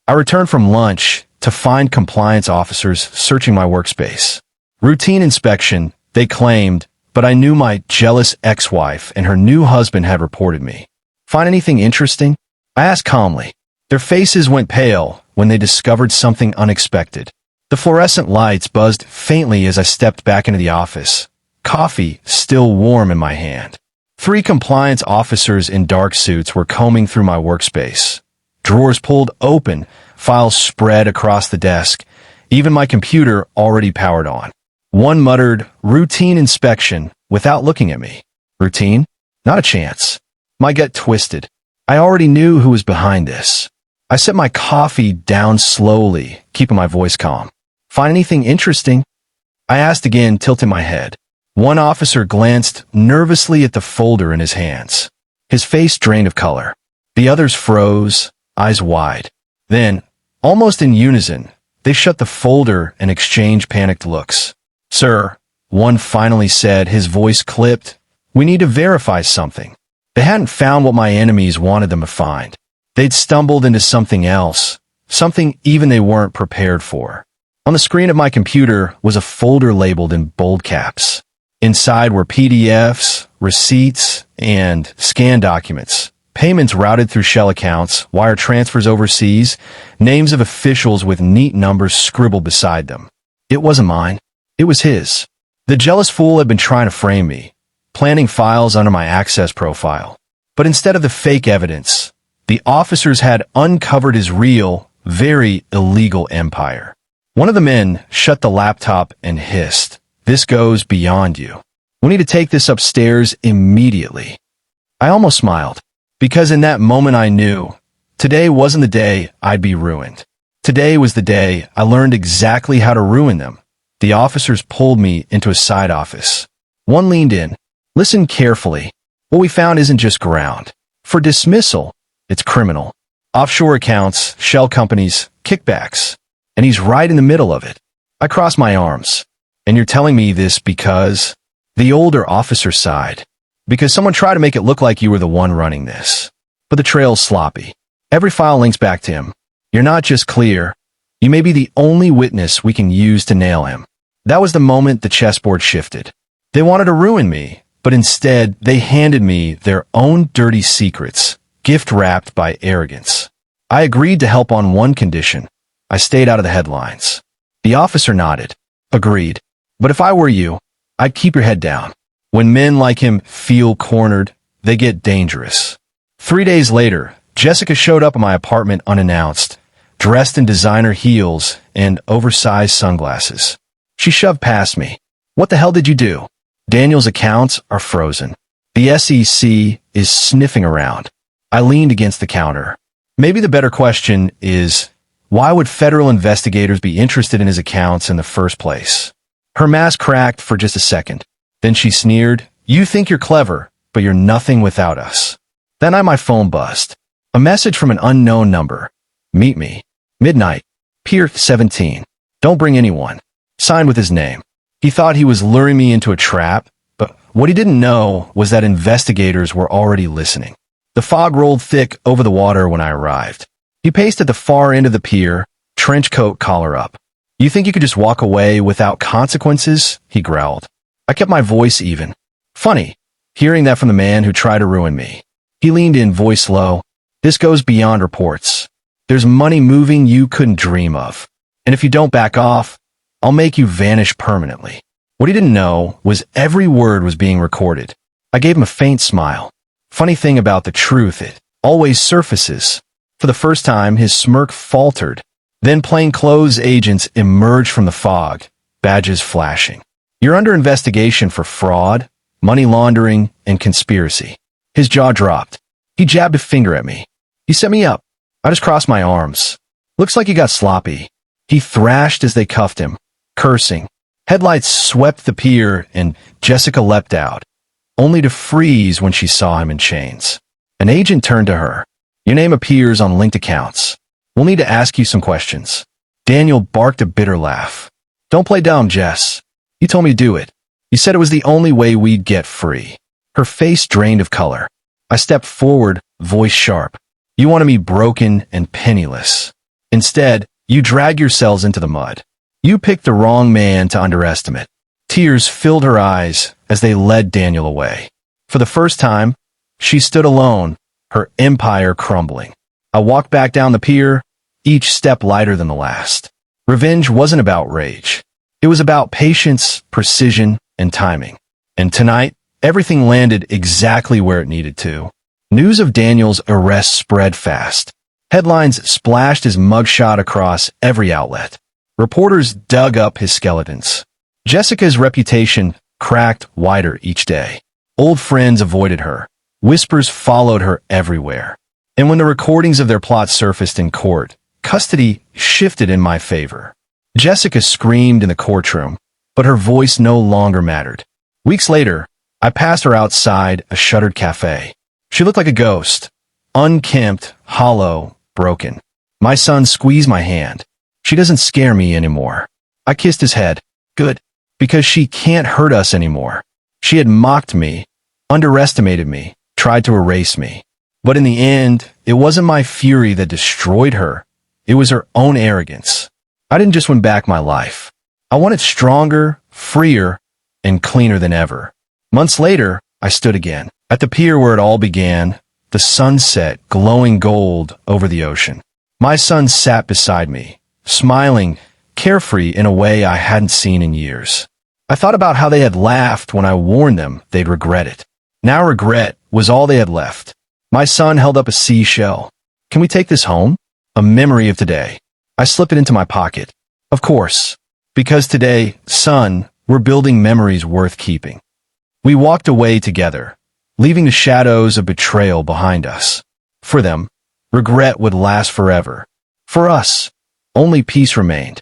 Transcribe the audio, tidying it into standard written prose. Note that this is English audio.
I returned from lunch to find compliance officers searching my workspace. Routine inspection, they claimed, but I knew my jealous ex-wife and her new husband had reported me. Find anything interesting? I asked calmly. Their faces went pale when they discovered something unexpected. The fluorescent lights buzzed faintly as I stepped back into the office, coffee still warm in my hand. 3 compliance officers in dark suits were combing through my workspace. Drawers pulled open, files spread across the desk, even my computer already powered on. One muttered, "Routine inspection," without looking at me. Routine? Not a chance. My gut twisted. I already knew who was behind this. I set my coffee down slowly, keeping my voice calm. Find anything interesting? I asked again, tilting my head. One officer glanced nervously at the folder in his hands. His face drained of color. The others froze, eyes wide. Then, almost in unison, they shut the folder and exchanged panicked looks. "Sir," one finally said, his voice clipped, "we need to verify something." They hadn't found what my enemies wanted them to find. They'd stumbled into something else, something even they weren't prepared for. On the screen of my computer was a folder labeled in bold caps. Inside were PDFs, receipts, and scanned documents. Payments routed through shell accounts, wire transfers overseas, names of officials with neat numbers scribbled beside them. It wasn't mine. It was his. The jealous fool had been trying to frame me, planting files under my access profile. But instead of the fake evidence, the officers had uncovered his real, very illegal empire. One of the men shut the laptop and hissed, "This goes beyond you. We need to take this upstairs immediately." I almost smiled, because in that moment I knew, today wasn't the day I'd be ruined. Today was the day I learned exactly how to ruin them. The officers pulled me into a side office. One leaned in. "Listen carefully. What we found isn't just ground for dismissal, it's criminal. Offshore accounts, shell companies, kickbacks. And he's right in the middle of it." I crossed my arms. "And you're telling me this because—" The older officer sighed. "Because someone tried to make it look like you were the one running this. But the trail's sloppy. Every file links back to him. You're not just clear. You may be the only witness we can use to nail him." That was the moment the chessboard shifted. They wanted to ruin me, but instead they handed me their own dirty secrets, gift-wrapped by arrogance. I agreed to help on one condition. I stayed out of the headlines. The officer nodded. "Agreed. But if I were you, I'd keep your head down. When men like him feel cornered, they get dangerous." 3 days later, Jessica showed up at my apartment unannounced, dressed in designer heels and oversized sunglasses. She shoved past me. "What the hell did you do?" "Daniel's accounts are frozen. The SEC is sniffing around." I leaned against the counter. Maybe the better question is, why would federal investigators be interested in his accounts in the first place? Her mask cracked for just a second. Then she sneered, "You think you're clever, but you're nothing without us." That night my phone buzzed. A message from an unknown number. "Meet me. Midnight. Pier 17. Don't bring anyone." Signed with his name. He thought he was luring me into a trap, but what he didn't know was that investigators were already listening. The fog rolled thick over the water when I arrived. He paced at the far end of the pier, trench coat collar up. "You think you could just walk away without consequences?" he growled. I kept my voice even. Funny, hearing that from the man who tried to ruin me. He leaned in, voice low. "This goes beyond reports. There's money moving you couldn't dream of. And if you don't back off, I'll make you vanish permanently." What he didn't know was every word was being recorded. I gave him a faint smile. Funny thing about the truth, it always surfaces. For the first time, his smirk faltered. Then plainclothes agents emerged from the fog, badges flashing. "You're under investigation for fraud, money laundering, and conspiracy." His jaw dropped. He jabbed a finger at me. "You set me up." I just crossed my arms. "Looks like you got sloppy." He thrashed as they cuffed him, cursing. Headlights swept the pier and Jessica leapt out, only to freeze when she saw him in chains. An agent turned to her. "Your name appears on linked accounts. We'll need to ask you some questions." Daniel barked a bitter laugh. "Don't play dumb, Jess. You told me to do it. You said it was the only way we'd get free." Her face drained of color. I stepped forward, voice sharp. "You wanted me broken and penniless. Instead, you drag yourselves into the mud. You picked the wrong man to underestimate. Tears filled her eyes as they led Daniel away. For the first time, she stood alone, her empire crumbling. I walked back down the pier, each step lighter than the last. Revenge wasn't about rage. It was about patience, precision, and timing. And tonight, everything landed exactly where it needed to. News of Daniel's arrest spread fast. Headlines splashed his mugshot across every outlet. Reporters dug up his skeletons. Jessica's reputation cracked wider each day. Old friends avoided her. Whispers followed her everywhere. And when the recordings of their plot surfaced in court, custody shifted in my favor. Jessica screamed in the courtroom, but her voice no longer mattered. Weeks later, I passed her outside a shuttered cafe. She looked like a ghost, unkempt, hollow, broken. My son squeezed my hand. She doesn't scare me anymore. I kissed his head. Good, because she can't hurt us anymore. She had mocked me, underestimated me, tried to erase me. But in the end, it wasn't my fury that destroyed her. It was her own arrogance. I didn't just win back my life. I wanted stronger, freer, and cleaner than ever. Months later, I stood again. At the pier where it all began, the sunset glowing gold over the ocean. My son sat beside me, smiling, carefree in a way I hadn't seen in years. I thought about how they had laughed when I warned them they'd regret it. Now regret was all they had left. My son held up a seashell. Can we take this home? A memory of today. I slipped it into my pocket. Of course. Because today, son, we're building memories worth keeping. We walked away together, leaving the shadows of betrayal behind us. For them, regret would last forever. For us, only peace remained.